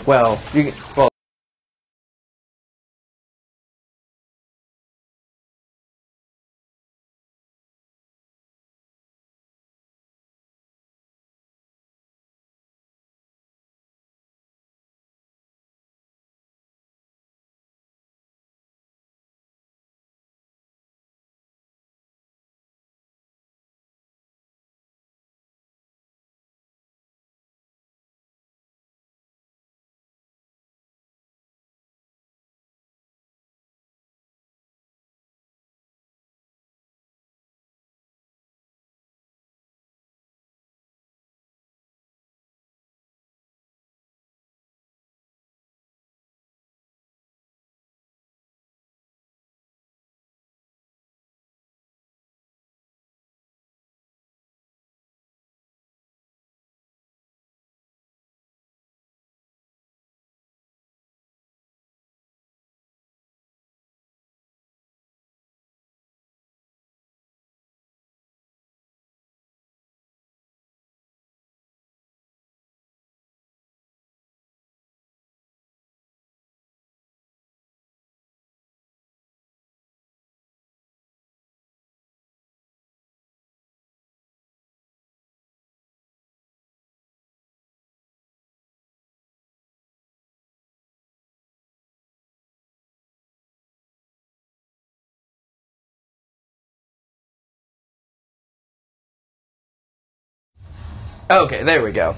Well, you can, well. Okay, there we go.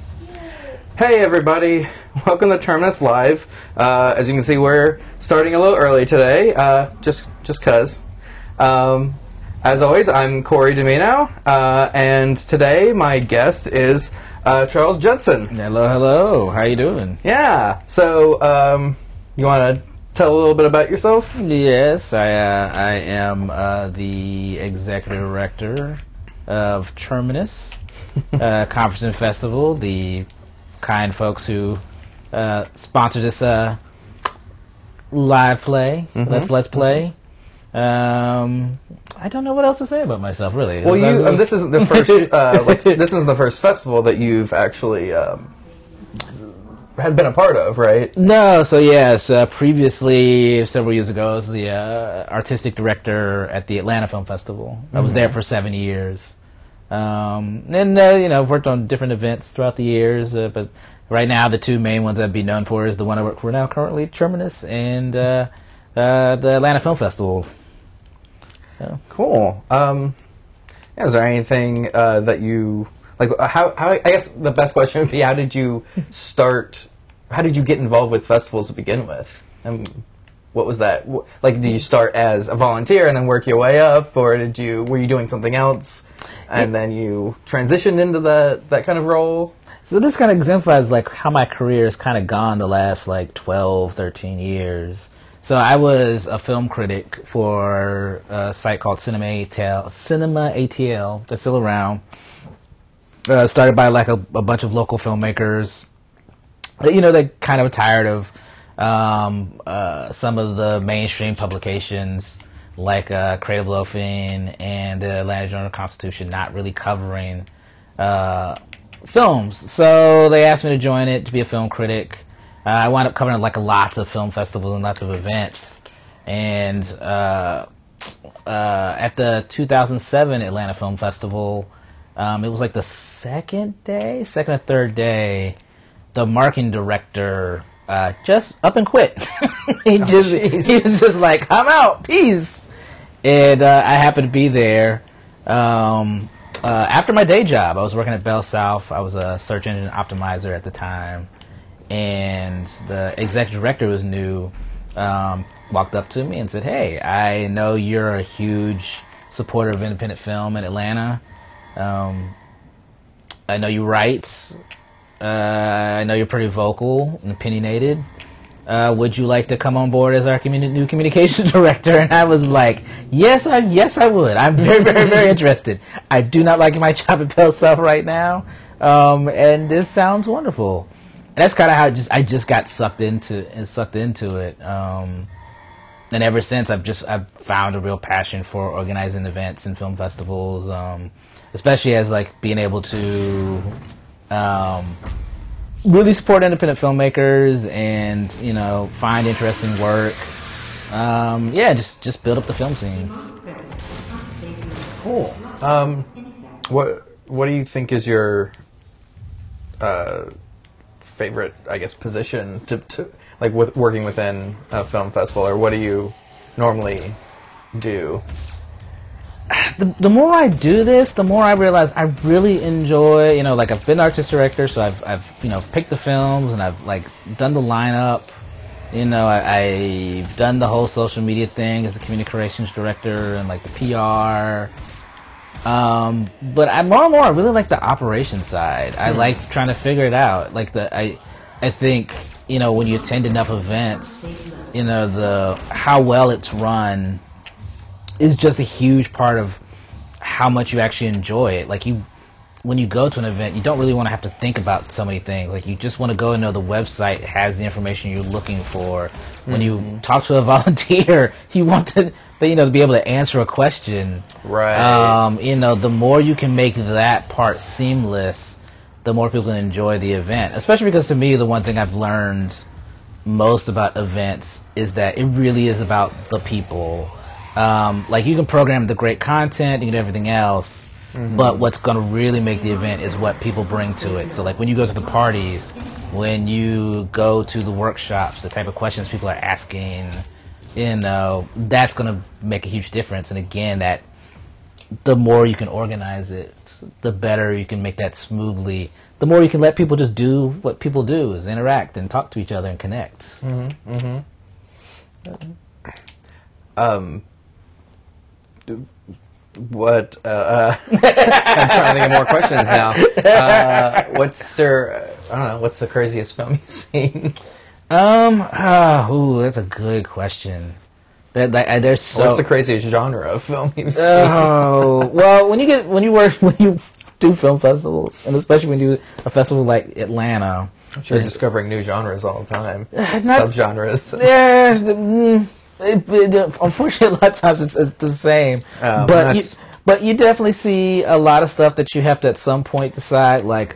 Hey everybody, welcome to Terminus Live. As you can see, we're starting a little early today, just cause. As always, I'm Corey Domino, and today my guest is Charles Judson. Hello, how you doing? Yeah, so you want to tell a little bit about yourself? Yes, I am the executive director of Terminus. Conference and Festival, the kind folks who sponsor this live play. Let's play. I don't know what else to say about myself, really. Well, this isn't the first. This isn't the first festival that you've actually had been a part of, right? No. So yes, previously, several years ago, I was the artistic director at the Atlanta Film Festival. I was there for 7 years. I've worked on different events throughout the years, but right now the two main ones I'd be known for is the one I work for now currently, Terminus, and the Atlanta Film Festival. Cool. Is there anything that you, how, I guess the best question would be, how did you get involved with festivals to begin with? What was that? Did you start as a volunteer and then work your way up, or were you doing something else and then you transitioned into that kind of role? So this kind of exemplifies how my career has kind of gone the last 12, 13 years. So I was a film critic for a site called Cinema ATL that's still around. Started by a bunch of local filmmakers. They kind of tired of some of the mainstream publications like Creative Loafing and the Atlanta Journal-Constitution not really covering films. So they asked me to join it to be a film critic. I wound up covering lots of film festivals and lots of events. And at the 2007 Atlanta Film Festival, it was the second or third day, the marketing director just up and quit. He was just like, I'm out, peace. And I happened to be there after my day job. I was working at Bell South. I was a search engine optimizer at the time, and the executive director was new. Walked up to me and said, "Hey, I know you're a huge supporter of independent film in Atlanta. I know you write. I know you're pretty vocal and opinionated. Would you like to come on board as our new communications director?" And I was like, yes, I would. I'm very, very, very interested. I do not like my job at Bell South right now, and this sounds wonderful. And that's kind of how I just got sucked into it. And ever since, I've found a real passion for organizing events and film festivals, especially as being able to really support independent filmmakers and, you know, find interesting work. Yeah, just build up the film scene. Cool. What do you think is your favorite, I guess, position to like with working within a film festival, or what do you normally do? The more I do this, the more I realize I really enjoy, you know, like I've been artist director, so I've you know, picked the films and I've like done the lineup, you know, I've done the whole social media thing as a communications director and like the PR. But more and more I really like the operation side. I like trying to figure it out. Like I think, you know, when you attend enough events, you know, how well it's run is just a huge part of how much you actually enjoy it. Like when you go to an event, you don't really want to have to think about so many things. Like you just want to go and know the website has the information you're looking for. When you talk to a volunteer, you want to, you know, to be able to answer a question. Right. You know, the more you can make that part seamless, the more people can enjoy the event. Especially because to me, the one thing I've learned most about events is that it really is about the people. Like you can program the great content, you can do everything else, but what's going to really make the event is what people bring to it. So like when you go to the parties, when you go to the workshops, the type of questions people are asking, you know, that's going to make a huge difference. And again, that the more you can organize it, the better you can make that smoothly. The more you can let people just do what people do, is interact and talk to each other and connect. What I'm trying to think of more questions now. What's the craziest film you've seen? That's a good question. There's so. What's the craziest genre of film you've seen? Oh, well, when you do film festivals, and especially when you do a festival like Atlanta, You're discovering new genres all the time, subgenres. Yeah. Unfortunately, a lot of times it's the same. But you definitely see a lot of stuff that you have to at some point decide, like,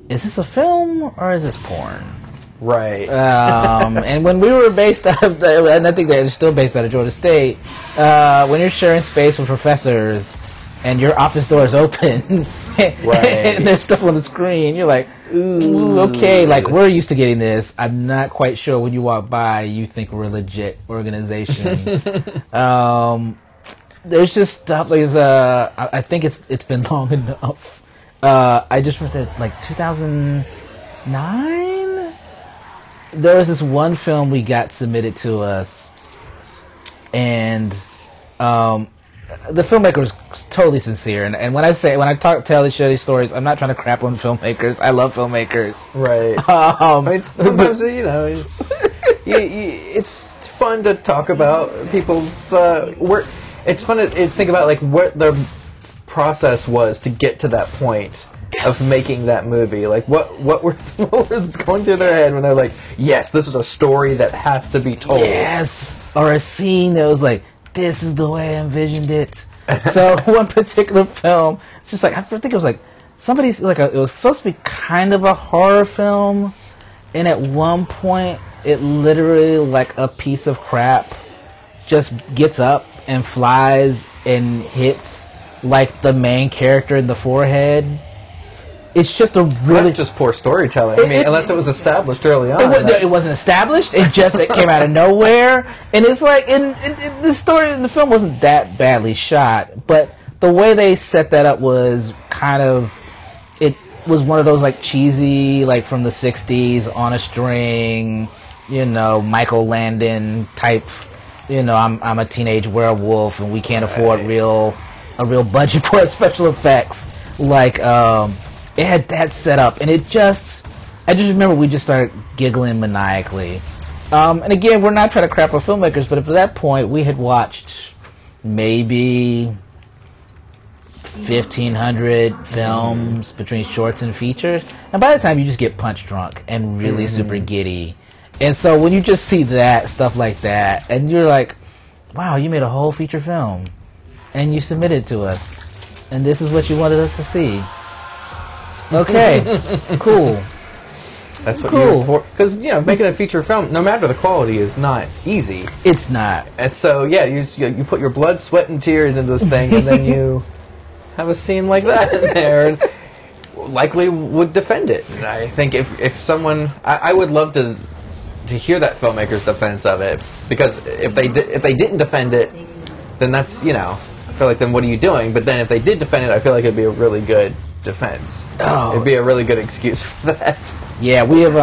is this a film or is this porn? Right. And when we were based out of, and I think they're still based out of Georgia State, when you're sharing space with professors and your office door is open, and there's stuff on the screen, you're like, ooh, okay, like we're used to getting this. I'm not quite sure when you walk by, you think we're a legit organization. There's just stuff like I think it's been long enough. I just read that like 2009. There was this one film we got submitted to us, and the filmmaker was totally sincere, and when I tell these stories, I'm not trying to crap on filmmakers. I love filmmakers. Right. Sometimes you know it's fun to talk about people's work. It's fun to think about like what their process was to get to that point of making that movie. Like what was going through their head when they're like, yes, this is a story that has to be told. Yes, or a scene that was like, this is the way I envisioned it. So one particular film, it's just like, I think it was like somebody's like it was supposed to be kind of a horror film, and at one point it literally like a piece of crap just gets up and flies and hits like the main character in the forehead. It's just a really... That's just poor storytelling. Unless it was established early on. It wasn't established. It came out of nowhere. And it's like, the story in the film wasn't that badly shot, but the way they set that up was kind of... It was one of those, like, cheesy, like, from the 60s, on a string, you know, Michael Landon type, you know, I'm a teenage werewolf and we can't afford a real budget for special effects. Like, it had that set up, and I just remember we just started giggling maniacally. And again, we're not trying to crap on filmmakers, but at that point, we had watched maybe 1,500 films between shorts and features, and by the time you just get punch drunk and really super giddy. And so when you just see that, stuff like that, and you're like, wow, you made a whole feature film, and you submitted it to us, and this is what you wanted us to see. Okay, cool. That's what Cool. because making a feature film, no matter the quality, is not easy. It's not. And so you put your blood, sweat, and tears into this thing, and then you have a scene like that in there, and likely would defend it. And I think if someone, I would love to hear that filmmaker's defense of it, because if they didn't defend it, then that's I feel like then what are you doing? But then if they did defend it, I feel like it'd be a really good defense. Oh. It'd be a really good excuse for that. Yeah, we have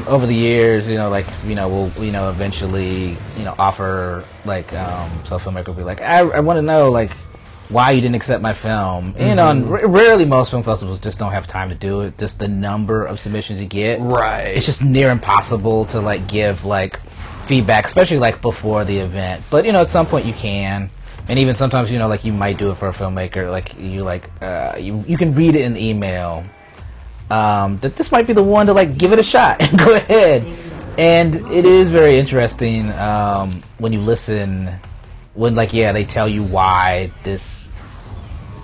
over the years, we'll eventually offer so a filmmaker will be like, I want to know why you didn't accept my film. And rarely most film festivals just don't have time to do it. Just the number of submissions you get, right? It's just near impossible to give feedback, especially before the event. But at some point you can. And even sometimes, you might do it for a filmmaker. You can read it in the email that this might be the one to give it a shot and go ahead. And it is very interesting when you listen, when they tell you why this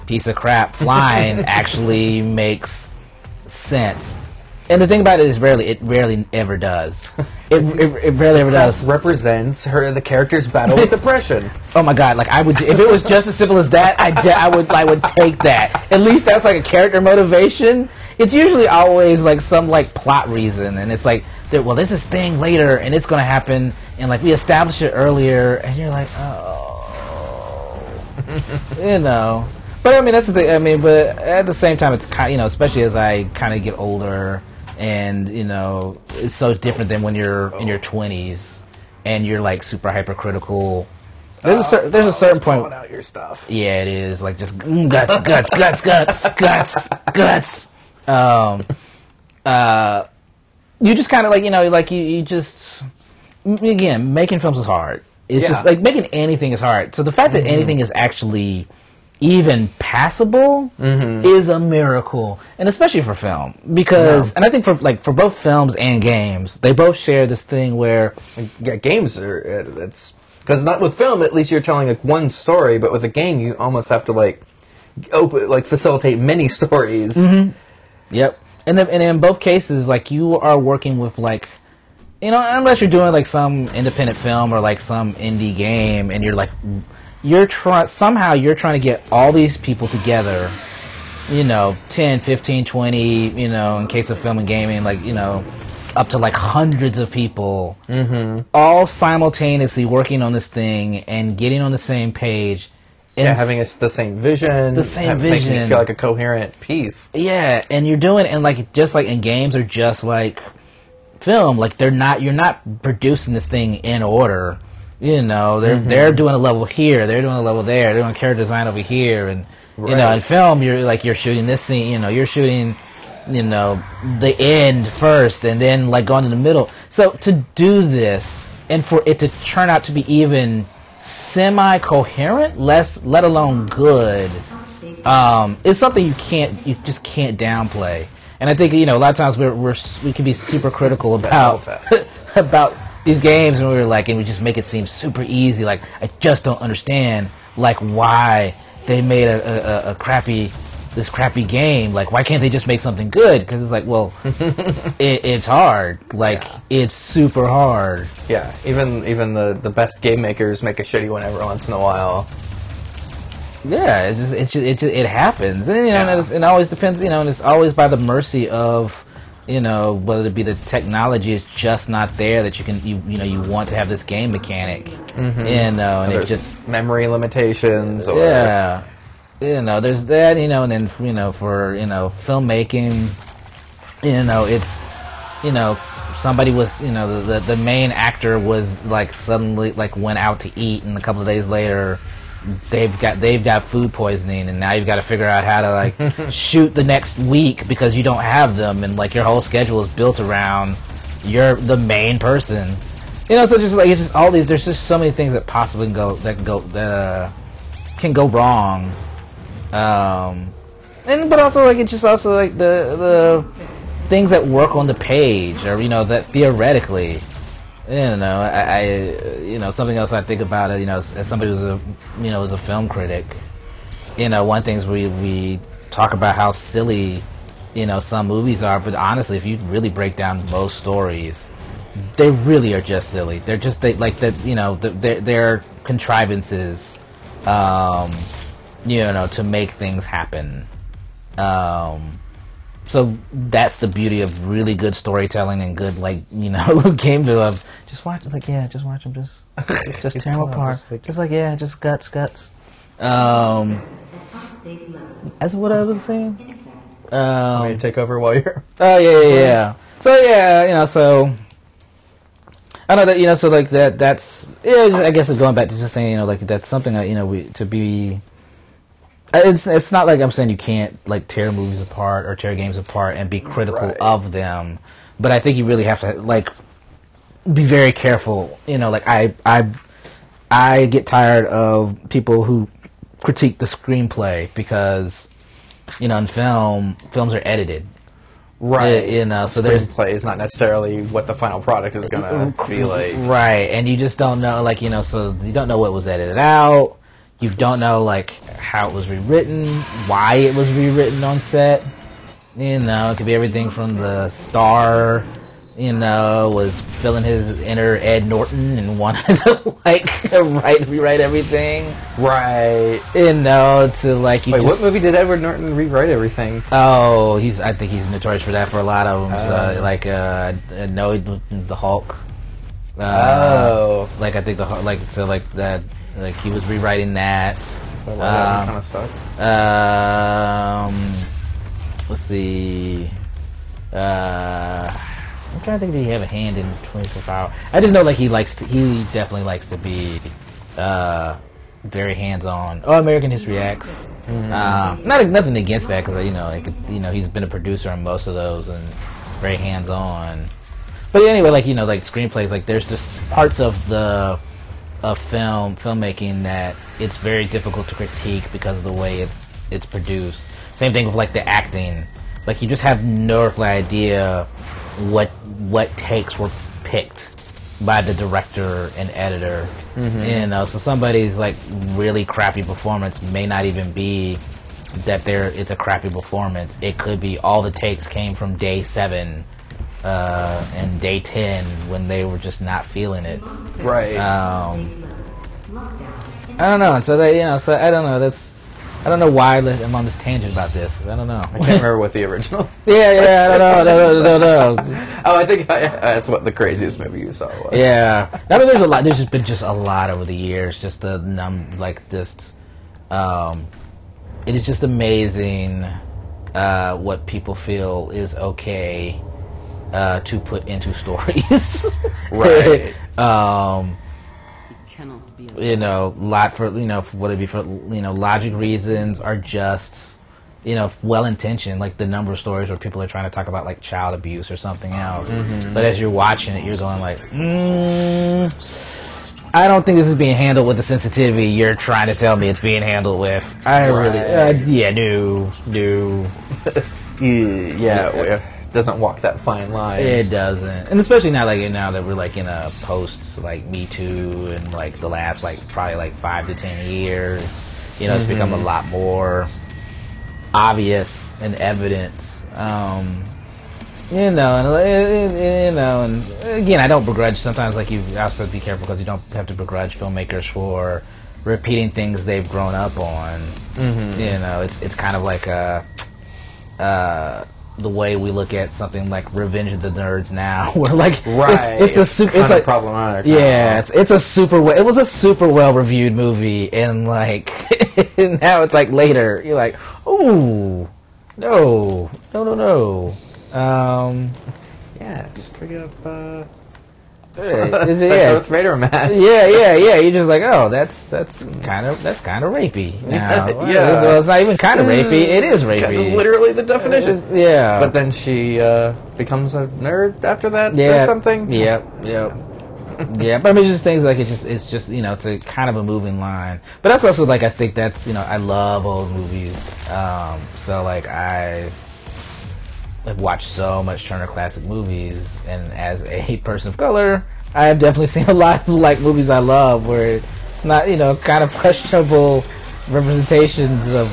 piece of crap flying actually makes sense. And the thing about it is it rarely ever does. It rarely ever does. Represents the character's battle with depression. Oh my god! I would, if it was just as simple as that, I would take that. At least that's a character motivation. It's usually always some plot reason, and it's there's this thing later, and it's going to happen, and we established it earlier, and you're oh, But I mean, that's the thing. But at the same time, it's kind, especially as I kind of get older. And it's so different than when you're in your 20s and you're super hypercritical. There's a certain point. Pulling out your stuff. Yeah, it is just guts. You just kind of you just again, making films is hard. It's just making anything is hard. So the fact that anything is actually even passable is a miracle, and especially for film, because and I think for both films and games, they both share this thing where games are that's because not with film, at least you're telling one story, but with a game you almost have to facilitate many stories. Yep, and in both cases, you are working with unless you're doing some independent film or some indie game, and you're somehow you're trying to get all these people together, 10, 15, 20, in case of film and gaming, up to hundreds of people, all simultaneously working on this thing and getting on the same page. And having the same vision. Making it feel like a coherent piece. Yeah, and you're doing, and just in games or just film, you're not producing this thing in order. They're doing a level here, they're doing a level there, they're doing character design over here, and in film you're shooting this scene, you're shooting the end first, and then going to the middle. So to do this and for it to turn out to be even semi-coherent, let alone good, is something you just can't downplay. And I think a lot of times we can be super critical about about these games, and and we just make it seem super easy. I just don't understand why they made a crappy game. Why can't they just make something good? Because it's it's hard. It's super hard. Yeah, even the best game makers make a shitty one every once in a while. Yeah, it happens, and it always depends. And it's always by the mercy of. Whether it be the technology is just not there that you want to have this game mechanic, and it's just memory limitations. Or there's that, and then for filmmaking, it's somebody was the main actor was suddenly went out to eat, and a couple of days later. They've got food poisoning, and now you've got to figure out how to shoot the next week because you don't have them, and your whole schedule is built around you're the main person. So just it's just all these. There's just so many things that possibly can go wrong. But also it's just also the things that work on the page, or that theoretically. Something else I think about it, as somebody who's was a film critic, one thing is we talk about how silly some movies are. But honestly, if you really break down most stories, they really are just silly. They're just they're contrivances, to make things happen. So that's the beauty of really good storytelling and good game development. Just watch them. Just tear them apart. Just guts. That's what I was saying. Want me to take over while you're... Oh, yeah. So, so... I know that, so, that's... Yeah, I guess going back to just saying, that's something that, to be... It's not like I'm saying you can't, tear movies apart or tear games apart and be critical of them. But I think you really have to, be very careful. I get tired of people who critique the screenplay because... in films are edited. Right. So there's screenplay is not necessarily what the final product is going to be like. Right, and you just don't know, so you don't know what was edited out. You don't know, how it was rewritten, why it was rewritten on set. It could be everything from the star, was filling his inner Ed Norton and wanted to, rewrite everything. Right. To, Wait, what movie did Edward Norton rewrite everything? Oh, I think he's notorious for that for a lot of them. The Hulk. I think the Hulk, that, he was rewriting that. So that kind of sucks. Let's see. I'm trying to think, did he have a hand in 24 Hours? I just know, he definitely likes to be very hands-on. Oh, American History X. Nothing against that, because, he's been a producer on most of those and very hands-on. But anyway, screenplays, there's just parts of filmmaking that it's very difficult to critique because of the way it's produced. Same thing with, the acting. You just have no earthly idea what takes were picked by the director and editor. So somebody's really crappy performance may not even be that it's a crappy performance. It could be all the takes came from day 7 and day 10 when they were just not feeling it. Right. I don't know. And so so I don't know. I don't know why I'm on this tangent about this. I don't know. I can't remember what the original. Yeah, I don't know. Oh, I think that's what the craziest movie you saw was. Yeah, I mean, there's a lot. There's just been a lot over the years. It is just amazing what people feel is okay to put into stories. Right. Logic reasons are just, well-intentioned, the number of stories where people are trying to talk about, child abuse or something else. But as you're watching it, you're going I don't think this is being handled with the sensitivity you're trying to tell me it's being handled with. No. It doesn't walk that fine line. It doesn't. And especially now that we're in a post Me Too and the last probably 5 to 10 years, it's become a lot more obvious and evident. And again, I don't begrudge. Sometimes you also be careful because you don't have to begrudge filmmakers for repeating things they've grown up on. It's kind of the way we look at something like Revenge of the Nerds now, where it's problematic. Yeah, it was a super well reviewed movie, and and now it's later you're oh no. Yeah, straight up. Darth Vader match. Yeah. You're just oh, that's kind of rapey now. Well, it's not even kind of rapey. It is rapey. Kind of literally the definition. Yeah. But then she becomes a nerd after that, or something. Yep. Yeah, but I mean, just things it's just it's a kind of a moving line. But that's also I think that's I love old movies. So I've watched so much Turner Classic Movies, and as a person of color, I have definitely seen a lot of movies I love where it's not kind of questionable representations of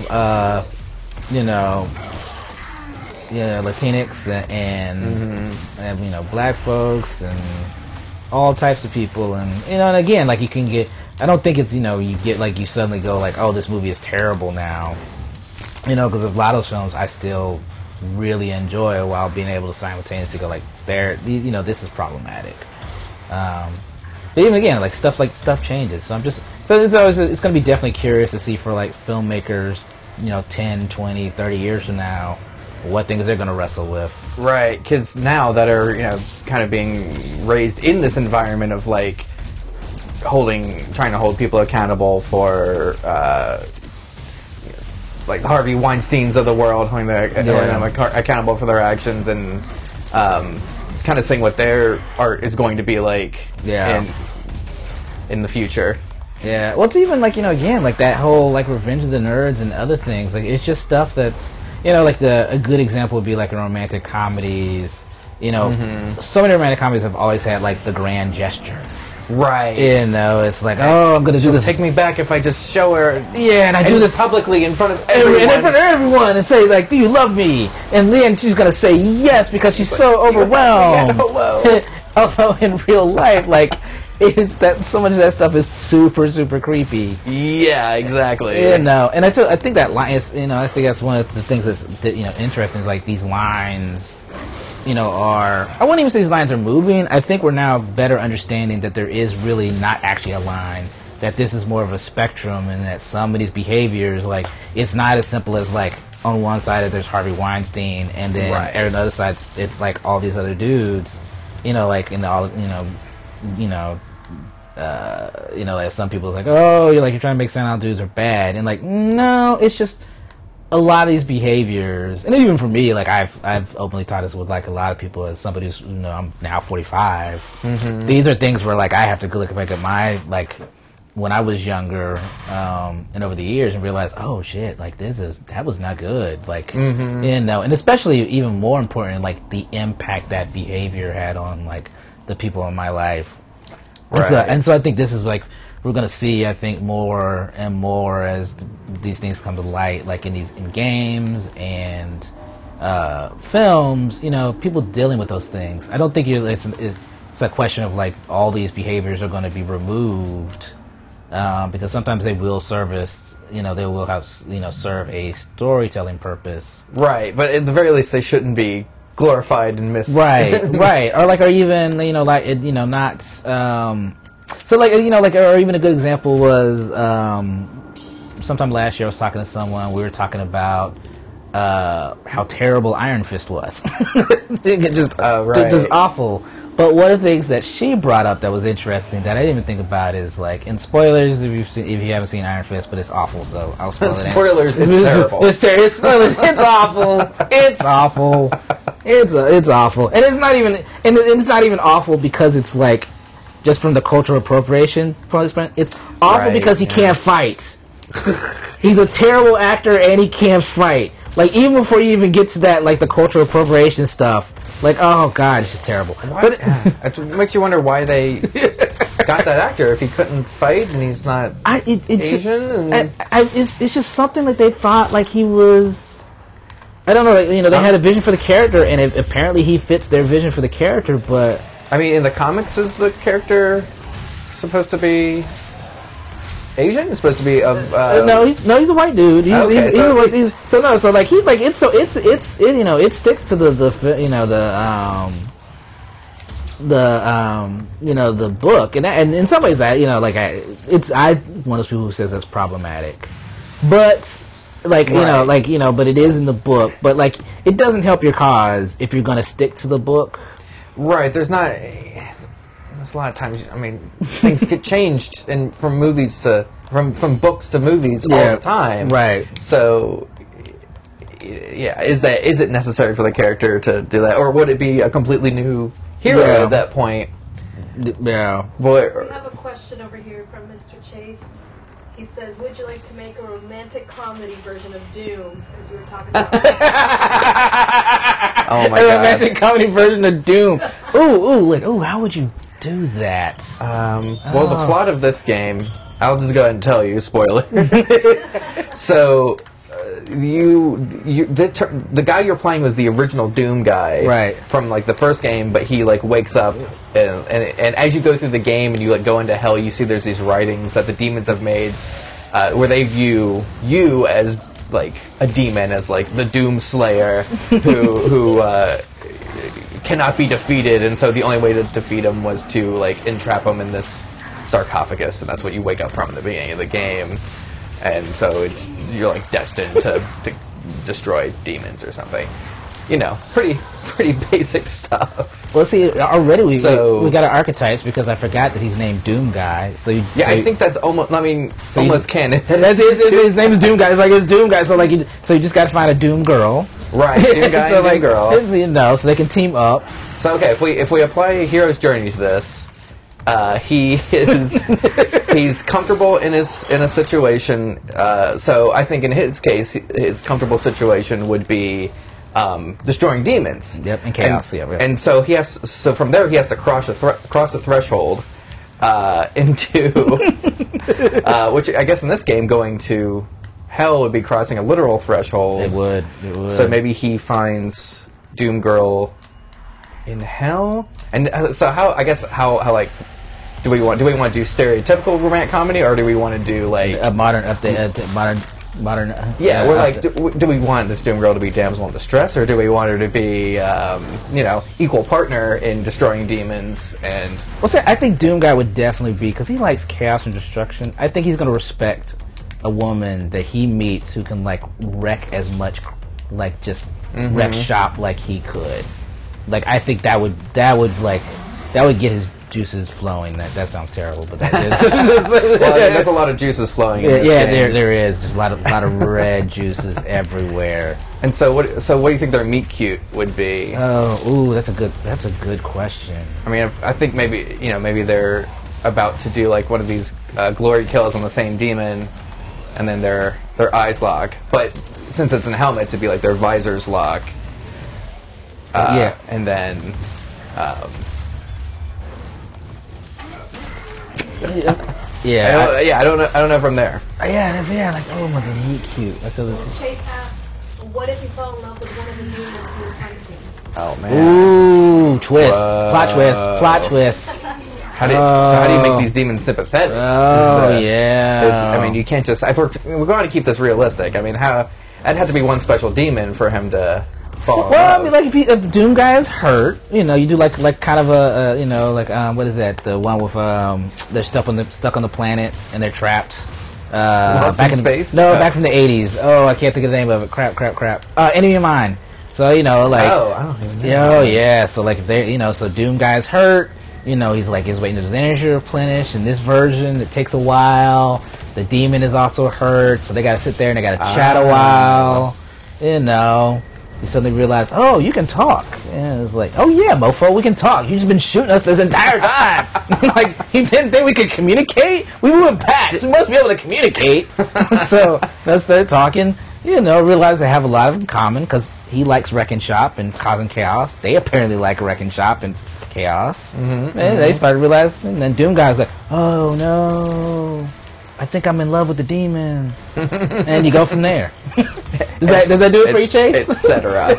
Latinx and you know, black folks and all types of people, and you know, and again, like, you can get, I don't think it's, you know, you get like, you suddenly go like, oh, this movie is terrible now, you know, because a lot of those films I still really enjoy while being able to simultaneously go like, there, you know, this is problematic. But even again, like stuff changes, so it's going to be definitely curious to see for like filmmakers, you know, 10, 20, 30 years from now, what things they're going to wrestle with. Right, kids now that are, you know, kind of being raised in this environment of like trying to hold people accountable for like the Harvey Weinsteins of the world, holding them accountable for their actions, and kind of seeing what their art is going to be like in the future. Yeah, well, it's even like, you know, again, like that whole like Revenge of the Nerds and other things. Like, it's just stuff that's, you know, like a good example would be like in romantic comedies. You know, so many romantic comedies have always had like the grand gesture. Right. You know, it's like, oh, I'm going to do this. Take me back if I just show her. Yeah, and I do this publicly in front of everyone. In front of everyone, and say, like, do you love me? And then she's going to say yes because she's so overwhelmed. Although in real life, like, it's that so much of that stuff is super, super creepy. Yeah, exactly. You know, and I think that line is, you know, I think that's one of the things that's, you know, interesting is like these lines, you know, I wouldn't even say these lines are moving. I think we're now better understanding that there is really not actually a line, that this is more of a spectrum, and that some of these behaviors, like, it's not as simple as like on one side there's Harvey Weinstein, and then on the other side it's like all these other dudes, you know, like in the all, as some people's like, oh, you're trying to make sound out dudes are bad, and like, no, it's just a lot of these behaviors, and even for me, like I've openly taught this with like a lot of people as somebody who's, you know, I'm now 45. These are things where like I have to look back at my, like, when I was younger, and over the years, and realize, oh shit, like that was not good, like, you know, and especially even more important, like the impact that behavior had on like the people in my life. And so I think this is like, we're going to see, I think, more and more as these things come to light, like in games and films, you know, people dealing with those things. I don't think it's a question of like all these behaviors are going to be removed, because sometimes they will service, you know, they will have, you know, serve a storytelling purpose. Right, but at the very least they shouldn't be glorified and right, or even, you know, like, you know, not so like, you know, like, or even a good example was sometime last year I was talking to someone, we were talking about how terrible Iron Fist was. just awful. But one of the things that she brought up that was interesting that I didn't even think about is like, and spoilers if you haven't seen Iron Fist, but it's awful, so I'll spoil it. Spoilers, it's terrible. It's spoilers, it's awful. It's awful. It's awful, and it's not even awful because it's like just from the cultural appropriation from this point. It's awful because he can't fight. He's a terrible actor and he can't fight. Like, even before you even get to that, like the cultural appropriation stuff. Like, oh god, it's just terrible. But it makes you wonder why they got that actor if he couldn't fight and he's not Asian. It's just something that they thought like he was. I don't know. Like, you know, they had a vision for the character, and apparently he fits their vision for the character. But I mean, in the comics, is the character supposed to be Asian? It's supposed to be of no, he's a white dude. He's a white. So like he's like it's you know, it sticks to the you know, the book, and in some ways, you know, like I'm one of those people who says that's problematic, but like, you know, but it is in the book, but like it doesn't help your cause if you're going to stick to the book. Right. There's a lot of times, I mean, things get changed from movies to from books to movies all the time. Right. So yeah, is it necessary for the character to do that, or would it be a completely new hero at that point? Yeah. Boy, we have a question over here from Mr. Chase. He says, would you like to make a romantic comedy version of Dooms? Because you were talking about oh my god. A god. romantic comedy version of Doom. Ooh, how would you do that? Well, the plot of this game, I'll just go ahead and tell you, spoiler. So, the guy you're playing was the original Doom guy, Right. From like the first game, but he like wakes up, and as you go through the game and you like go into hell, you see there's these writings that the demons have made, where they view you as like a demon, as like the Doom Slayer who cannot be defeated, and so the only way to defeat him was to like entrap him in this sarcophagus, and that's what you wake up from at the beginning of the game. And so you're like destined to destroy demons or something. You know, pretty basic stuff. Well, see, already we So- got our archetypes because I forgot that he's named Doom Guy. So I think that's almost. I mean, So almost canon. his name is Doom Guy. It's like it's Doom Guy. So like, you just got to find a Doom Girl. Right, Doom guy so and like, Doom girl. you know, so they can team up. So okay, if we apply a hero's journey to this, he's comfortable in a situation. So I think in his case, his comfortable situation would be destroying demons. Yep, and chaos. And so from there he has to cross the threshold into which I guess in this game going to hell would be crossing a literal threshold. It would. So maybe he finds Doom Girl in hell, and so how like do we want to do stereotypical romantic comedy, or do we want to do like a modern update, modern. Yeah, we're like, do we want this Doom Girl to be damsel in distress, or do we want her to be, equal partner in destroying demons? And Well, see, I think Doom Guy would definitely be, because he likes chaos and destruction. I think he's going to respect a woman that he meets who can like wreck as much, like just wreck shop like he could. Like I think that would get his juices flowing. That sounds terrible, but that is. well, there's a lot of juices flowing in this game. there is just a lot of red juices everywhere. And so what do you think their meet cute would be? That's a good question. I mean, I think maybe they're about to do like one of these glory kills on the same demon, and then their eyes lock. But since it's in helmets, it'd be like their visors lock. And then. Yeah. I don't know from there. Like oh my god, he cute. That's a Chase asks, what if you fall in love with one of the demons he was hunting? Oh man. Ooh, twist. Whoa. Plot twist. How do you make these demons sympathetic? Yeah. I mean, you can't just. We're going to keep this realistic. I mean, it'd have to be one special demon for him to fall in love. I mean, like if Doom Guy is hurt, you do like kind of what is that? The one with they're stuck on the planet and they're trapped. Back in space? Back from the 80s. Oh, I can't think of the name of it. Crap. Enemy of Mine. So I don't even know. Oh yeah. So like if they so Doom Guy's hurt. He's waiting to his energy to replenish. In this version, it takes a while. The demon is also hurt, so they got to sit there and they got to chat a while. You suddenly realize, oh, you can talk. And it's like, oh yeah, mofo, we can talk. You've just been shooting us this entire time. Like, you didn't think we could communicate? We moved past. We must be able to communicate. So let's start talking. Realize they have a lot in common because he likes wrecking shop and causing chaos. They apparently like wrecking shop and chaos. And they started realizing, and then Doom Guy's like, oh no, I think I'm in love with the demon. And you go from there. Does that do it for you, Chase? Etc.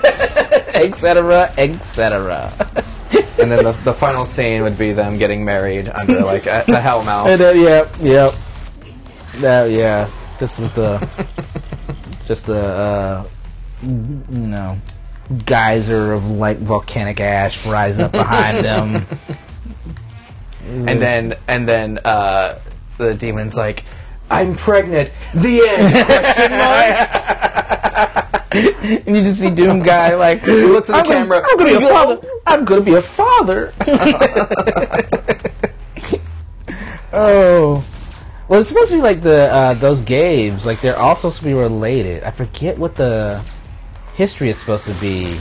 etc. And then the final scene would be them getting married under the hell mouth. Yep. Just with the geyser of volcanic ash rise up behind them. And then the demon's like, I'm pregnant. The end. Question mark. And you just see Doom Guy he looks at the camera. I'm gonna be a father. I'm gonna be a father. Oh. Well, it's supposed to be like those games. Like they're all supposed to be related. I forget what the history is supposed to be.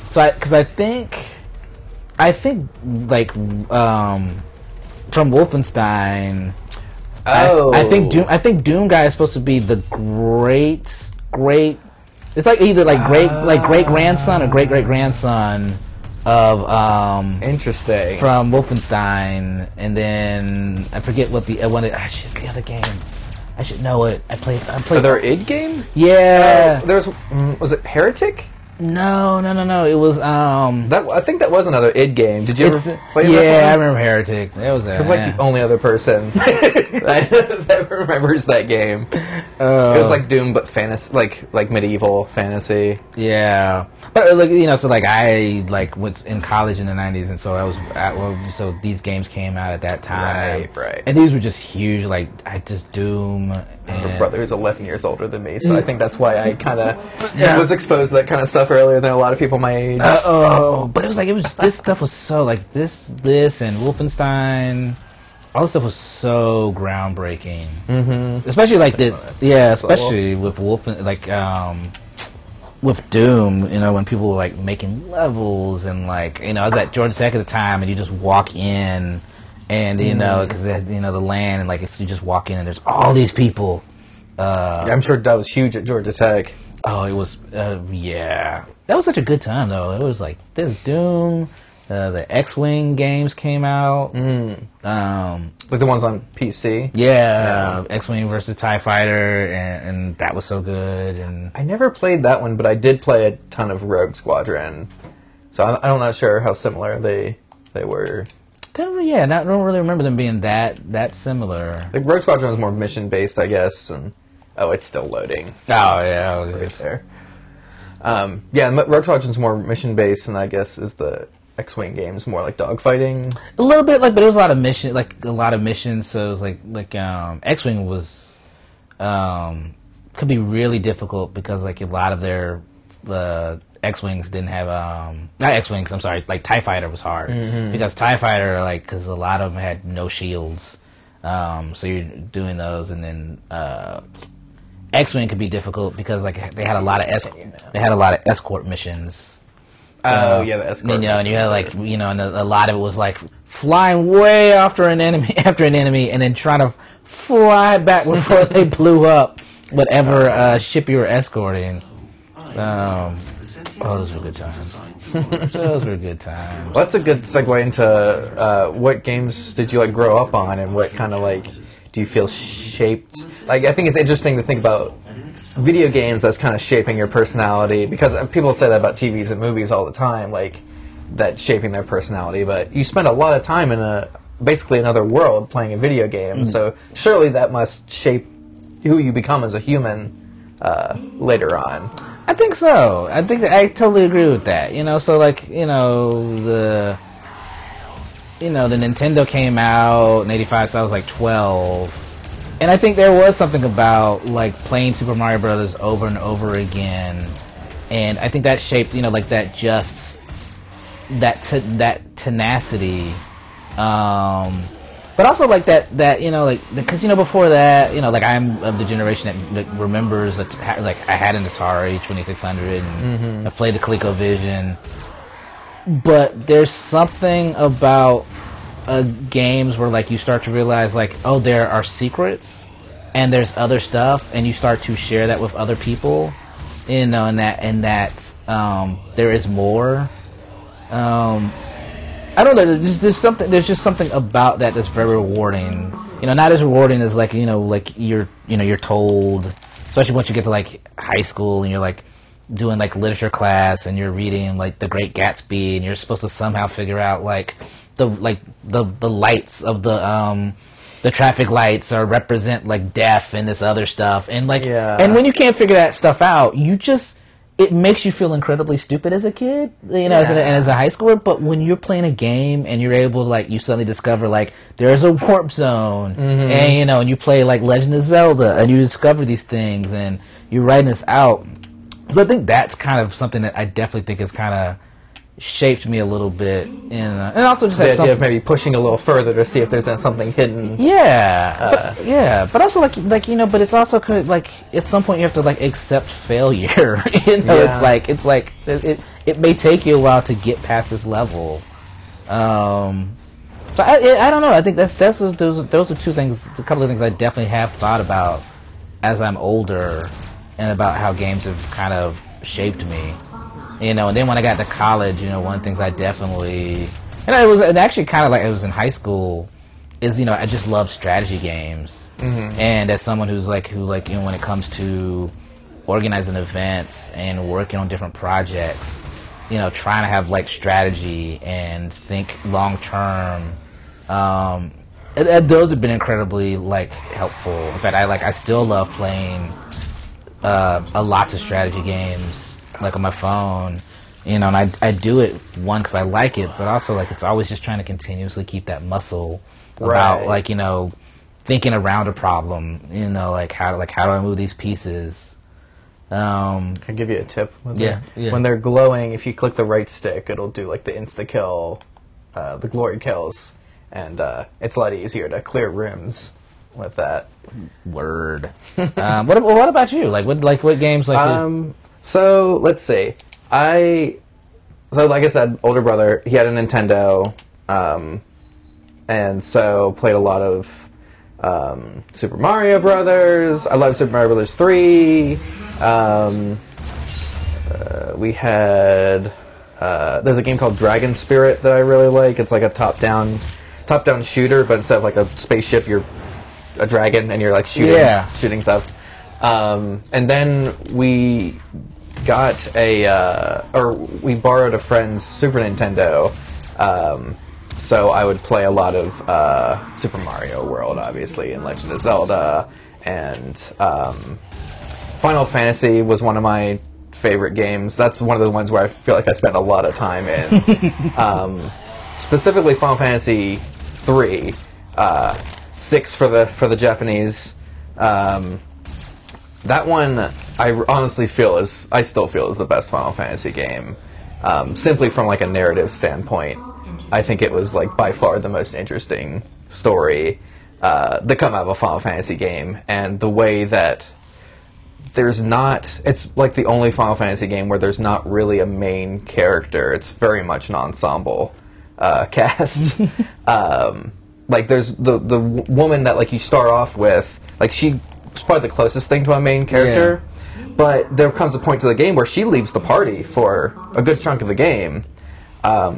So, because I think from Wolfenstein. Oh. I think Doom Guy is supposed to be the great. It's like either great grandson or great grandson of interesting from Wolfenstein, and then I forget what the other game. I should know it. I played. Their id game? Yeah. There's was it Heretic? No. It was That I think that was another id game. Did you ever play that? Yeah, I remember Heretic. That was I'm like the only other person that remembers that game. It was like Doom, but fantasy, like medieval fantasy. Yeah, but like, you know, so like I was in college in the '90s, and so I was so these games came out at that time, right. And these were just huge. Like I just Doom. I have a brother who's 11 years older than me, so I think that's why I kind of was exposed to that kind of stuff earlier than a lot of people my age. But this stuff was so like this and Wolfenstein. All this stuff was so groundbreaking, especially like especially with with Doom. You know, when people were like making levels and like, you know, I was at Georgia Tech at the time, and you just walk in. And, you know, because, you know, the land, and, like, you just walk in, and there's all these people. I'm sure that was huge at Georgia Tech. Oh, it was, yeah. That was such a good time, though. It was, like, there's Doom, the X-Wing games came out. Like the ones on PC? Yeah. X-Wing versus TIE Fighter, and that was so good. And I never played that one, but I did play a ton of Rogue Squadron. So I'm not sure how similar they were. Yeah, I don't really remember them being that similar. Like Rogue Squadron was more mission based, I guess, and it's still loading. Oh yeah, right there. Rogue Squadron's more mission based, and I guess is the X-Wing games more like dogfighting. A little bit, like, but it was a lot of missions. So it was like X-Wing was could be really difficult because like a lot of their X-Wings didn't have not X-Wings. I'm sorry, like TIE Fighter was hard because TIE Fighter, like, because a lot of them had no shields, so you're doing those, and then X-Wing could be difficult because like they had a lot of escort missions. The escort. You know, and you had like, you know, and a lot of it was like flying way after an enemy, and then trying to fly back before they blew up whatever ship you were escorting. Those were good times. Those were good times. Well, that's a good segue into what games did you like grow up on, and what kind of like do you feel shaped? Like, I think it's interesting to think about video games as kind of shaping your personality, because people say that about TVs and movies all the time, like that shaping their personality. But you spend a lot of time in basically another world playing a video game, so surely that must shape who you become as a human later on. I think so. I think I totally agree with that. You know, so like, you know, the Nintendo came out in '85, so I was like 12, and I think there was something about like playing Super Mario Brothers over and over again, and I think that shaped, you know, like that tenacity. But also like that you know, like, because, you know, before that, you know, like I'm of the generation that remembers like I had an Atari 2600 and I played the ColecoVision. But there's something about games where like you start to realize like, oh, there are secrets and there's other stuff, and you start to share that with other people, you know, and that there is more. I don't know. There's just something about that that's very rewarding. You know, not as rewarding as like, you know, like you're told, especially once you get to like high school and you're like doing like literature class and you're reading like The Great Gatsby, and you're supposed to somehow figure out like the lights of the traffic lights or represent like death and this other stuff, and like, and when you can't figure that stuff out, it makes you feel incredibly stupid as a kid, you know, as a high schooler. But when you're playing a game and you're able to, like, you suddenly discover, like, there's a warp zone, and, you know, and you play, like, Legend of Zelda, and you discover these things, and you're writing this out. So I think that's kind of something that I definitely think has kind of shaped me a little bit, and also just the idea of maybe pushing a little further to see if there's something hidden. But also like you know, but it's also like at some point you have to like accept failure. You know, it's like it may take you a while to get past this level. But I don't know. I think those are two things, a couple of things I definitely have thought about as I'm older, and about how games have kind of shaped me. You know, and then when I got to college, you know, one of the things I definitely, and it was actually kind of like it was in high school, is, you know, I just love strategy games. And as someone who like, you know, when it comes to organizing events and working on different projects, you know, trying to have like strategy and think long term, those have been incredibly like helpful. In fact, I still love playing lots of strategy games like on my phone, you know, and I do it because I like it, but also like it's always just trying to continuously keep that muscle about like, you know, thinking around a problem, you know, like how do I move these pieces. Can I give you a tip? Yeah. When they're glowing, if you click the right stick, it'll do like the insta kill, the glory kills, and it's a lot easier to clear rooms with that. Word. What about you? Like what games like? So let's see. Like I said, older brother, he had a Nintendo, and so played a lot of Super Mario Brothers. I love Super Mario Brothers 3. We had there's a game called Dragon Spirit that I really like. It's like a top-down shooter, but instead of like a spaceship, you're a dragon and you're like shooting stuff. And then we got we borrowed a friend's Super Nintendo. So I would play a lot of Super Mario World, obviously, and Legend of Zelda, and Final Fantasy was one of my favorite games. That's one of the ones where I feel like I spent a lot of time in. Specifically, Final Fantasy 3, 6 for the Japanese. That one I honestly I still feel is the best Final Fantasy game, simply from like a narrative standpoint. I think it was like by far the most interesting story that come out of a Final Fantasy game, and the way that it's like the only Final Fantasy game where there's not really a main character. It's very much an ensemble cast. Like there's the woman that like you start off with, like she's probably the closest thing to a main character, but there comes a point to the game where she leaves the party for a good chunk of the game.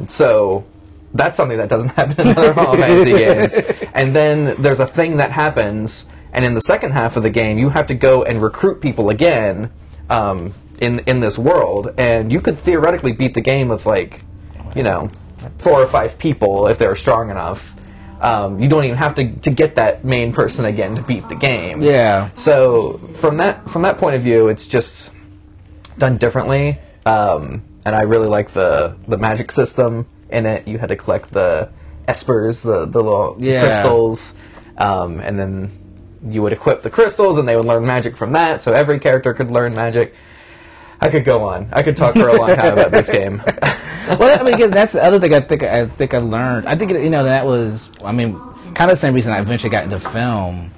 So that's something that doesn't happen in other Final Fantasy games. And then there's a thing that happens, and in the second half of the game, you have to go and recruit people again in this world, and you could theoretically beat the game with like, you know, 4 or 5 people if they're strong enough. You don't even have to get that main person again to beat the game. Yeah. So from that point of view, it's just done differently, and I really like the magic system in it. You had to collect the espers, the little crystals, and then you would equip the crystals, and they would learn magic from that. So every character could learn magic. I could go on. I could talk for a long time about this game. Well, I mean, again, that's the other thing I think I learned. I think, you know, that was, I mean, kind of the same reason I eventually got into film.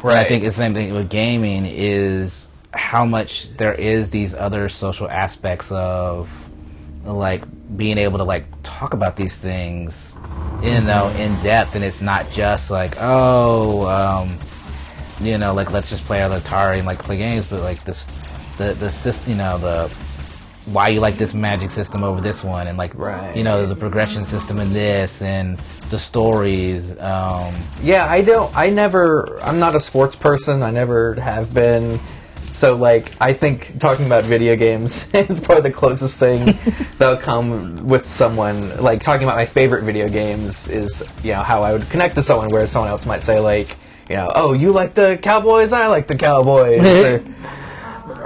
Right. And I think it's the same thing with gaming, is how much there is these other social aspects of, like, being able to, like, talk about these things, you know, in depth, and it's not just like, you know, like, let's just play on Atari and, like, play games, but, like, the system, you know, why you like this magic system over this one, and like, you know, the progression system in this, and the stories. Yeah, I'm not a sports person. I never have been. So, like, I think talking about video games is probably the closest thing that'll come with someone. Like, talking about my favorite video games is, you know, how I would connect to someone, whereas someone else might say, like, you know, oh, you like the Cowboys? I like the Cowboys.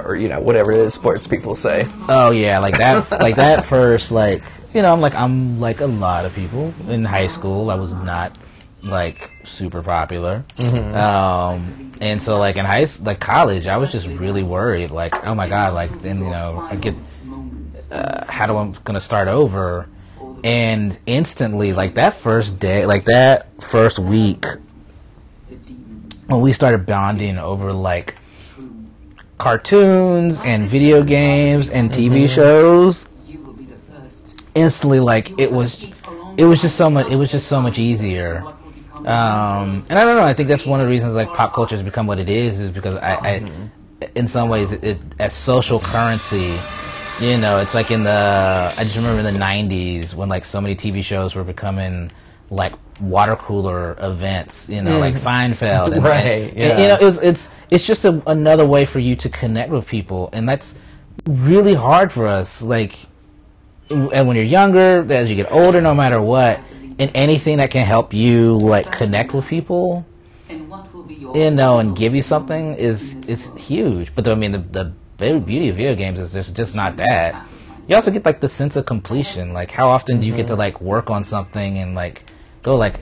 Or, you know, whatever it is sports people say. Oh yeah, like that first, like, you know, I'm like a lot of people in high school. I was not like super popular, and so like in college, I was just really worried. Like, oh my god, like, then, you know, I get how do I'm gonna start over, and instantly, like that first day, like that first week, when we started bonding over like cartoons and video games and TV shows, instantly, like, it was just so much easier. And I don't know, I think that's one of the reasons like pop culture has become what it is because I in some ways it as social currency, you know, it's like I just remember in the 90s when like so many TV shows were becoming like water cooler events, like Seinfeld, Right, yeah. And, it's just another way for you to connect with people, and that's really hard for us. Like, and when you're younger, as you get older, no matter what, and anything that can help you like connect with people, and give you something is huge. But I mean, the beauty of video games is there's just not that. You also get like the sense of completion. Like, how often do you get to like work on something and like go like,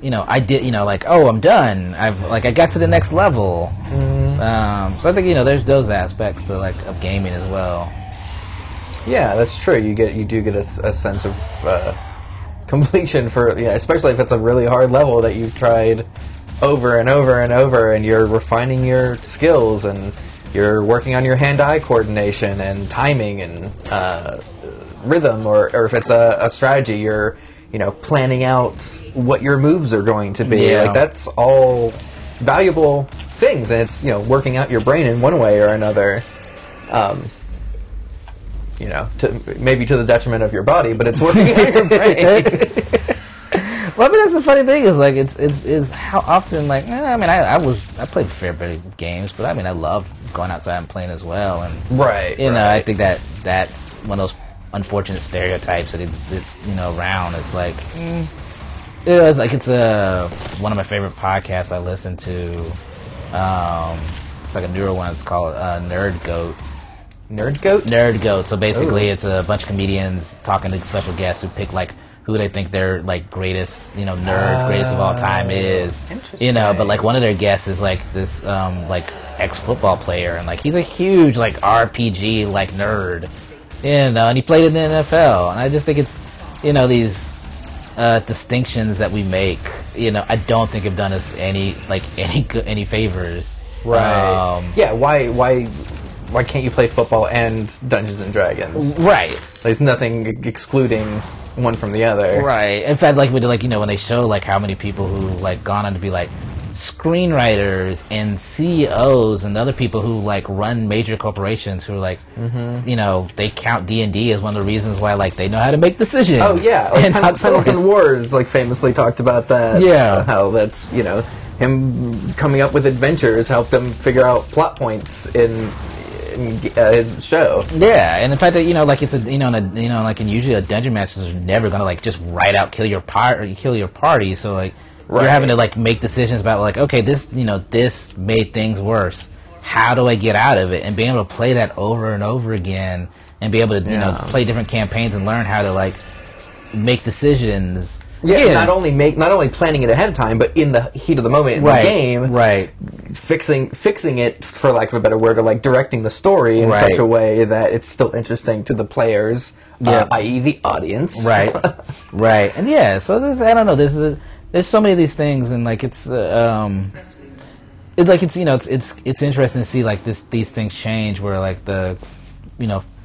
I did, like, oh, I'm done. I got to the next level. So I think there's those aspects to like of gaming as well. Yeah, that's true. You do get a sense of completion for, especially if it's a really hard level that you've tried over and over and over, and you're refining your skills, and you're working on your hand-eye coordination and timing and rhythm, or if it's a strategy, you're planning out what your moves are going to be. Yeah. Like, that's all valuable things, and it's working out your brain in one way or another. Maybe to the detriment of your body, but it's working out your brain. Well, I mean, that's the funny thing is like it's how often like I played a fair bit of games, but I mean I love going outside and playing as well, and right. I think that's one of those unfortunate stereotypes that it's around. It's like it's like it's one of my favorite podcasts I listen to. It's like a newer one. It's called Nerd Goat. Nerd Goat? Nerd Goat. So basically, it's a bunch of comedians talking to special guests who pick like who they think their like greatest greatest of all time is. Interesting. But like one of their guests is like this like ex-football player, and like he's a huge like RPG like nerd, and he played in the NFL, and I just think it's these distinctions that we make I don't think have done us any favors. Right. Yeah. Why can't you play football and Dungeons and Dragons? Right. There's nothing excluding one from the other. Right. In fact, like when they show like how many people who like gone on to be like screenwriters and CEOs and other people who like run major corporations who are like they count D&D as one of the reasons why like they know how to make decisions. Oh yeah. Like Pendleton Ward's like famously talked about that. Yeah. How that's him coming up with adventures helped them figure out plot points in his show. Yeah, and the fact that like it's and usually a dungeon master is never gonna like just write out kill your party. So like you're having to like make decisions about like, okay, this this made things worse. How do I get out of it? And being able to play that over and over again, and be able to play different campaigns and learn how to like make decisions. Yeah, not only planning it ahead of time, but in the heat of the moment in the game, fixing it, for lack of a better word, or like directing the story in such a way that it's still interesting to the players, i.e., the audience. Right, and so I don't know. There's so many of these things, and like it's it's interesting to see like these things change, where like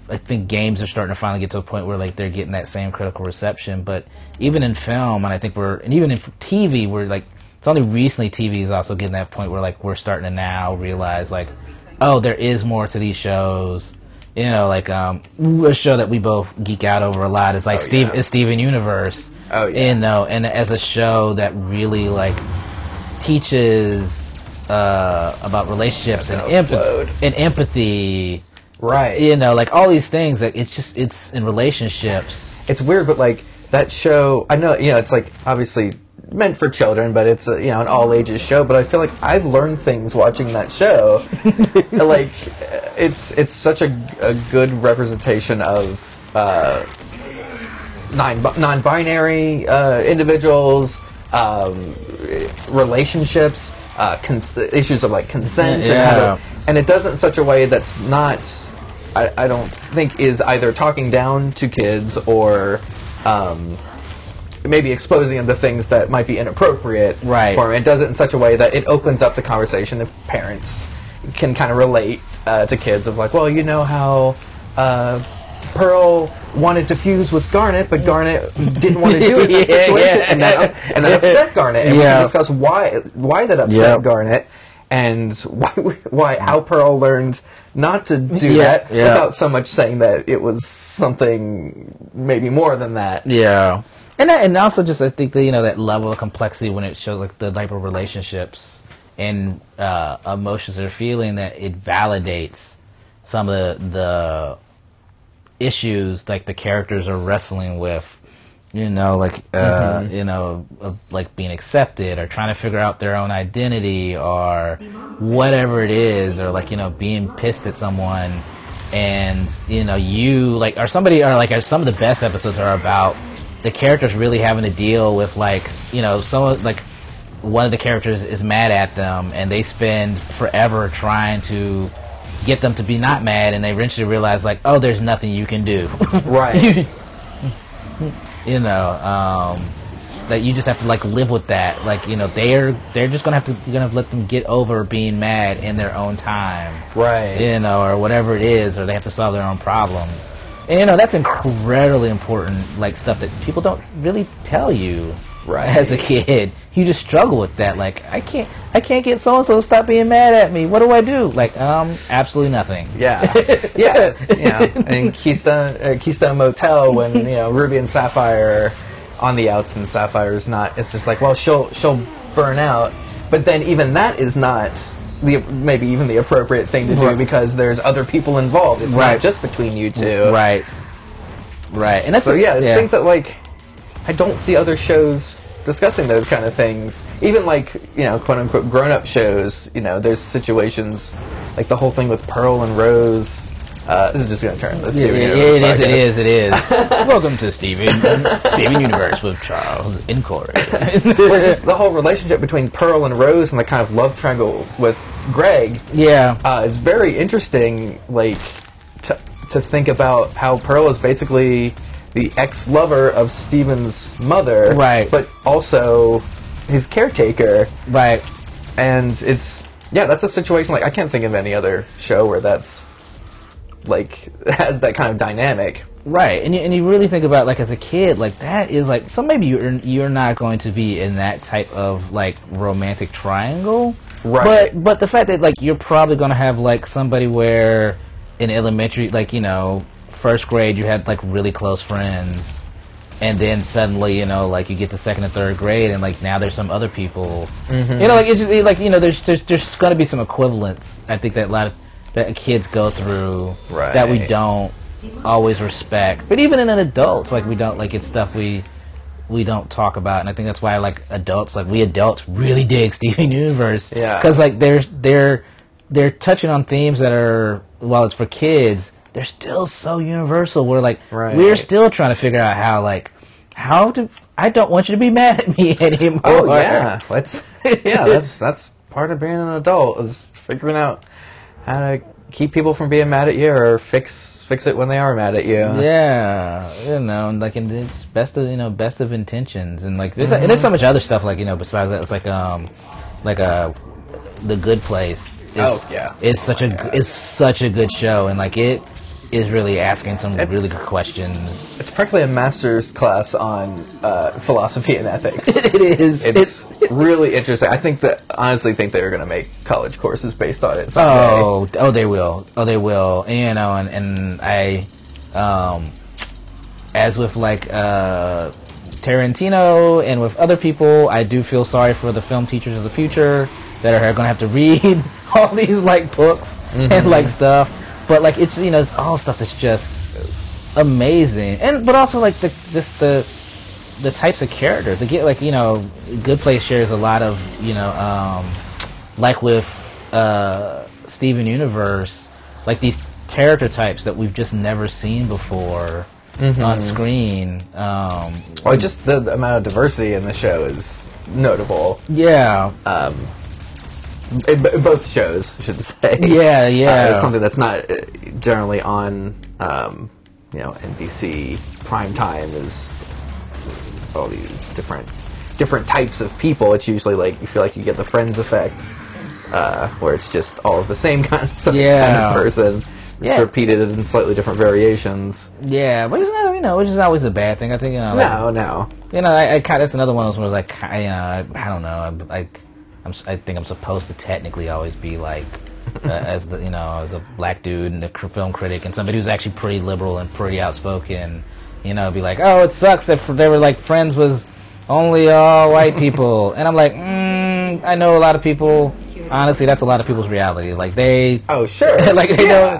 I think games are starting to finally get to a point where like they're getting that same critical reception. But even in film, and I think even in TV, we're like, it's only recently TV is also getting that point where like we're starting to now realize like, oh, there is more to these shows. Like a show that we both geek out over a lot is like Steven Universe. Oh yeah. And as a show that really like teaches about relationships and empathy. Right. Like all these things, like it's in relationships. It's weird, but like that show, I know, it's like obviously meant for children, but it's an all ages show, but I feel like I've learned things watching that show. Like it's such a good representation of non-binary individuals, relationships, issues of like consent, and it does it in such a way that's not, I don't think, is either talking down to kids or maybe exposing them to things that might be inappropriate for them. It does it in such a way that it opens up the conversation if parents can kind of relate to kids of like, well, how Pearl wanted to fuse with Garnet, but Garnet didn't want to do it in that situation, and that upset Garnet. And we can discuss why that upset Garnet, and how Pearl learned not to do that without so much saying that it was something maybe more than that. Yeah. And also just I think that that level of complexity when it shows like the type of relationships and emotions they're feeling, that it validates some of the issues like the characters are wrestling with. Like like being accepted or trying to figure out their own identity or whatever it is, or like being pissed at someone, and or some of the best episodes are about the characters really having to deal with someone like one of the characters is mad at them and they spend forever trying to get them to be not mad, and they eventually realize like, oh, there's nothing you can do. Right. That you just have to like live with that. Like they're just gonna have to let them get over being mad in their own time, right? Or whatever it is, or they have to solve their own problems. And that's incredibly important, like stuff that people don't really tell you as a kid. You just struggle with that. Like I can't get so and so to stop being mad at me. What do I do? Like absolutely nothing. Yeah, yeah. It's, and Keystone Motel when Ruby and Sapphire are on the outs and Sapphire's not. It's just like, well, she'll burn out, but then even that is not maybe even the appropriate thing to do because there's other people involved. It's not just between you two. Right. And that's things that like I don't see other shows discussing those kind of things. Even like quote unquote grown-up shows. There's situations like the whole thing with Pearl and Rose. This is just going to turn this. It is. Welcome to Steven Universe with Charles Incorporated. Just the whole relationship between Pearl and Rose and the kind of love triangle with Greg. Yeah, it's very interesting. Like to think about how Pearl is basically the ex-lover of Steven's mother, right? But also his caretaker, right? And that's a situation like I can't think of any other show where that's like has that kind of dynamic, right? And you really think about like as a kid, like that is like, so maybe you're not going to be in that type of like romantic triangle, right? But the fact that like you're probably going to have like somebody where in elementary, like first grade you had like really close friends, and then suddenly like you get to second and third grade and like now there's some other people, like it's just like there's going to be some equivalents. I think that a lot of that kids go through that we don't always respect, but even in an adults, like we don't like it's stuff we don't talk about, and I think that's why like adults, like we adults really dig Steven Universe, because like they're touching on themes that are, while it's for kids, they're still so universal. We're like we're still trying to figure out I don't want you to be mad at me anymore. Oh yeah, that's part of being an adult, is figuring out how to keep people from being mad at you or fix it when they are mad at you. Yeah, and like it's best of intentions, and like there's so much other stuff like besides that. It's like The Good Place. It's such a good show, and like it is really asking some really good questions. It's practically a master's class on philosophy and ethics. It is. It's really interesting. I honestly think they're going to make college courses based on it someday. Oh, they will. And, and I, as with like Tarantino and with other people, I do feel sorry for the film teachers of the future that are going to have to read all these like books and like stuff. But like it's it's all stuff that's just amazing, but also like the types of characters. Again, like Good Place shares a lot of like with Steven Universe, like these character types that we've just never seen before on screen. Just the amount of diversity in the show is notable. Yeah. In both shows, I should say. Yeah. It's something that's not generally on, NBC prime time. Is all these different types of people. It's usually like you feel like you get the Friends effect, where it's just all of the same kind of person, just repeated in slightly different variations. Yeah, but it's not, which is always a bad thing. I think No. I that's another one of those ones like I don't know. I think I'm supposed to technically always be like, as a black dude and a film critic and somebody who's actually pretty liberal and pretty outspoken, You know, be like, oh, it sucks that they were like Friends was only all white people, and I'm like, I know a lot of people. Honestly, that's a lot of people's reality. Like they, oh sure, like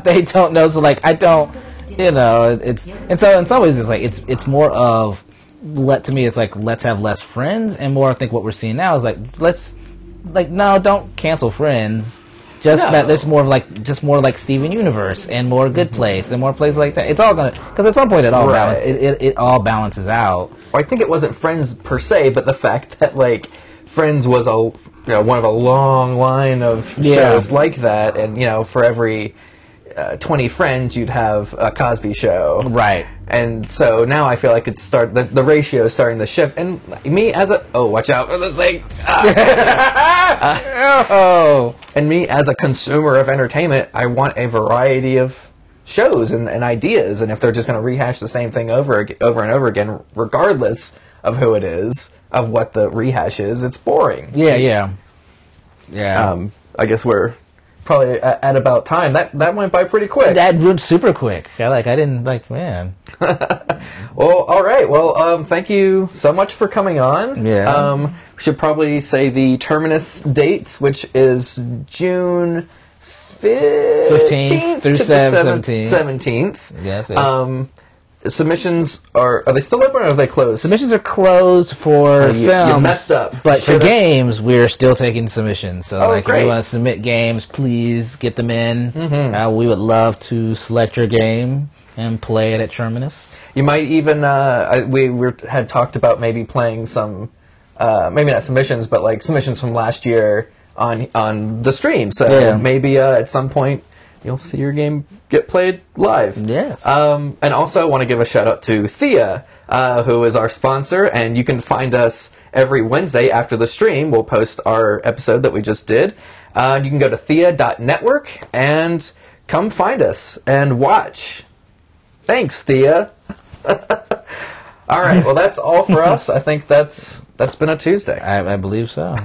they don't know. So like I don't, you know, it's and so in some ways it's like it's more of to me it's like let's have less Friends, and more I think what we're seeing now is like no, don't cancel Friends. Just that there's more like Steven Universe and more Good Place and more places like that. It's all gonna, because at some point it all it all balances out. Well, I think it wasn't Friends per se, but the fact that like Friends was one of a long line of shows like that, and for every 20 Friends you'd have a Cosby Show, right? And so now I feel like the ratio is starting to shift. And me as a watch out for this thing. And me as a consumer of entertainment, I want a variety of shows and ideas. And if they're just going to rehash the same thing over and over again, regardless of who it is, of what the rehash is, it's boring. Yeah. I guess we're probably at about time. That went by pretty quick. That went super quick. Man. Well, all right. Well, thank you so much for coming on. Yeah. We should probably say the Terminus dates, which is June 15th through 17th. Yes. Submissions are they still open or are they closed? Submissions are closed for films. You messed up. But for games, we're still taking submissions. So great. if you want to submit games, please get them in. Mm-hmm. We would love to select your game and play it at Terminus. You might even we had talked about maybe playing some maybe not submissions, but like submissions from last year on the stream. So maybe at some point you'll see your game get played live. Yes. And also I want to give a shout out to Thea, who is our sponsor, and you can find us every Wednesday after the stream. We'll post our episode that we just did. You can go to thea.network and come find us and watch. Thanks, Thea. All right, well, that's all for us. I think that's been a Tuesday. I believe so.